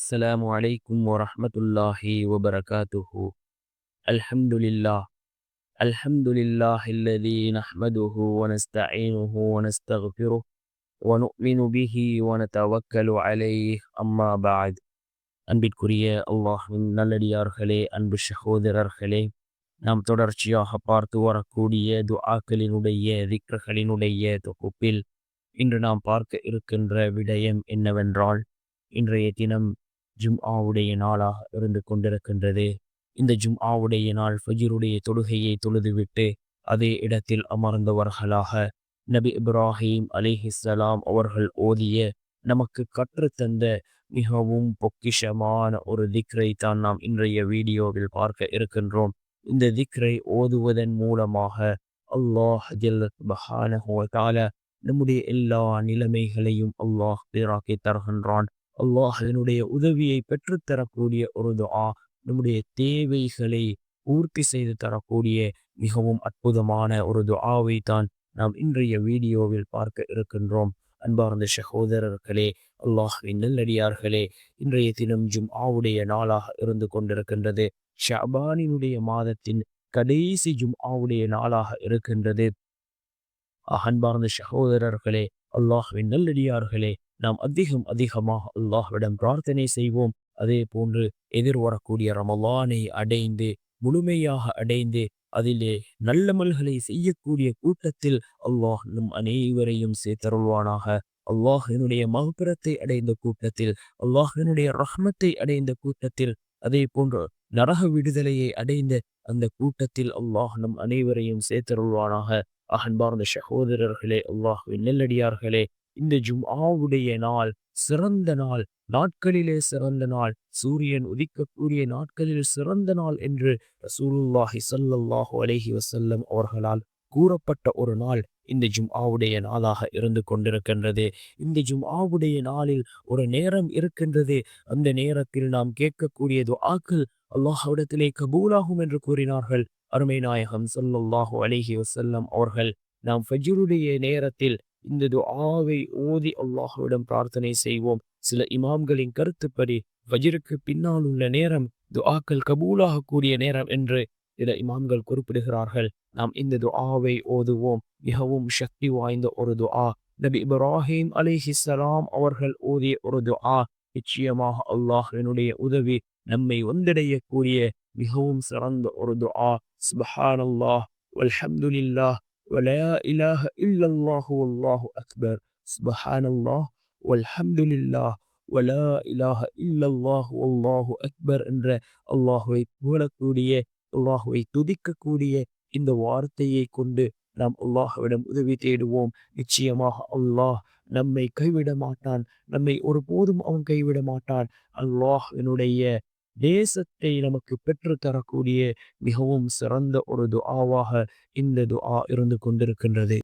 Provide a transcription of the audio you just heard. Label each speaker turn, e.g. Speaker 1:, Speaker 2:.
Speaker 1: السلام عليكم ورحمة الله وبركاته. الحمد لله. الحمد لله الذي نحمده ونستعينه ونستغفره ونؤمن به ونتوكل عليه. أما بعد. அன்பிற்குரிய அல்லாஹ்வின் நல்லடியார்களே, அன்பு சகோதரர்களே, நாம் தொடர்ச்சியாக பார்த்து வரக்கூடிய துஆக்களினுடைய திக்ர்களினுடைய தொகுப்பில் இன்று நாம் பார்க்க இருக்கின்ற விடயம் என்னவென்றால், இன்றைய தினம் ஜும்ஆவுடைய நாளாக இருந்து கொண்டிருக்கின்றது. இந்த ஜும்ஆவுடைய நாள் ஃபஜ்ருடைய தொழுகையை தொழுதுவிட்டு அதே இடத்தில் அமர்ந்தவர்களாக நபி இப்ராஹீம் அலைஹிஸ்ஸலாம் அவர்கள் ஓதிய நமக்கு கற்றுத்தந்த மிகவும் பொக்கிஷமான ஒரு திக்ரை தான் நாம் இன்றைய வீடியோவில் பார்க்க இருக்கின்றோம். இந்த திக்ரை ஓதுவதன் மூலமாக அல்லாஹ் ஜல்ல சுப்ஹானஹு வ தஆலா நம்முடைய எல்லா நிலைமைகளையும் அல்லாஹ் சீராக்கி தருகின்றான். அல்லாஹினுடைய உதவியை பெற்றுத்தரக்கூடிய ஒரு துஆ, நம்முடைய தேவைகளை பூர்த்தி செய்து தரக்கூடிய மிகவும் அற்புதமான ஒரு துஆவை தான் நாம் இன்றைய வீடியோவில் பார்க்க இருக்கின்றோம். அன்பார்ந்த சகோதரர்களே, அல்லாஹ்வின் நல்லடியார்களே, இன்றைய தினம் ஜும்ஆவுடைய நாளாக இருந்து கொண்டிருக்கின்றது. ஷஅபானினுடைய மாதத்தின் கடைசி ஜும்ஆவுடைய நாளாக இருக்கின்றது. அன்பார்ந்த சகோதரர்களே, அல்லாஹ்வின் நல்லடியார்களே, நாம் அதிகமாக அல்லாஹ்விடம் பிரார்த்தனை செய்வோம். அதே போன்று எதிர்வரக்கூடிய ரமலானை அடைந்து முழுமையாக அடைந்து அதிலே நல்லமல்களை செய்யக்கூடிய கூட்டத்தில் அல்லாஹ் நம் அனைவரையும் சேர்த்தருள்வானாக. அல்லாஹினுடைய மக்பிரத்தை அடைந்த கூட்டத்தில், அல்லாஹினுடைய ரஹ்மத்தை அடைந்த கூட்டத்தில், அதே போன்று நரக விடுதலையை அடைந்த அந்த கூட்டத்தில் அல்லாஹ் நம் அனைவரையும் சேர்த்தருள்வானாக. அன்பார்ந்த சகோதரர்களே, அல்லாஹ்வின் நல்லடியார்களே, இந்த ஜும்ஆவுடைய நாள் சிறந்த நாள், நாட்களிலே சிறந்த நாள், சூரியன் உதிக்கக்கூடிய நாட்களில் சிறந்த நாள் என்று ரசூலுல்லாஹி ஸல்லல்லாஹு அலைஹி வஸல்லம் அவர்களால் கூறப்பட்ட ஒரு நாள் இந்த ஜும்ஆவுடைய நாளாக இருந்து கொண்டிருக்கின்றது. இந்த ஜும்ஆவுடைய நாளில் ஒரு நேரம் இருக்கின்றது. அந்த நேரத்தில் நாம் கேட்கக்கூடிய துஆக்கள் அல்லாஹ்விடத்திலே கபூலாகும் என்று கூறினார்கள் அருமை நாயகம் ஸல்லல்லாஹு அலைஹி வஸல்லம் அவர்கள். நாம் ஃபஜ்ருடைய நேரத்தில் இந்த துஆவை ஓதி அல்லாஹ்விடம் பிரார்த்தனை செய்வோம். சில இமாம்களின் கருத்துப்படி ஃபஜ்ருக்கு பின்னால் உள்ள நேரம் துஆக்கள் கபூலாக கூடிய நேரம் என்று சில இமாம்கள் குறிப்பிடுகிறார்கள். நாம் இந்த துஆவை ஓதுவோம். மிகவும் சக்தி வாய்ந்த ஒரு துஆ. நபி இப்ராஹீம் அலைஹிஸ்ஸலாம் அவர்கள் ஓதிய ஒரு துஆ. நிச்சயமாக அல்லாஹ்வினுடைய உதவி நம்மை வந்தடையக்கூடிய மிகவும் சிறந்த ஒரு துஆ. சுப்ஹானல்லாஹ் வல்ஹம்துலில்லாஹ் வலா இலாஹ இல்லல்லாஹு வல்லாஹு அக்பர். சுப்ஹானல்லாஹ் வல்ஹம்துலில்லாஹ் வலா இலாஹ இல்லல்லாஹு வல்லாஹு அக்பர் என்ற அல்லாஹுவை புகழக்கூடிய, அல்லாஹுவை துதிக்கக்கூடிய இந்த வார்த்தையை கொண்டு நாம் அல்லாஹ்விடம் உதவி தேடுவோம். நிச்சயமாக அல்லாஹ் நம்மை கைவிட மாட்டான். நம்மை ஒருபோதும் அவன் கைவிட மாட்டான். அல்லாஹ்வினுடைய தேசத்தை நமக்கு பெற்று தரக்கூடிய மிகவும் சிறந்த ஒரு துஆவாக இந்த துஆ இருந்து கொண்டிருக்கின்றது.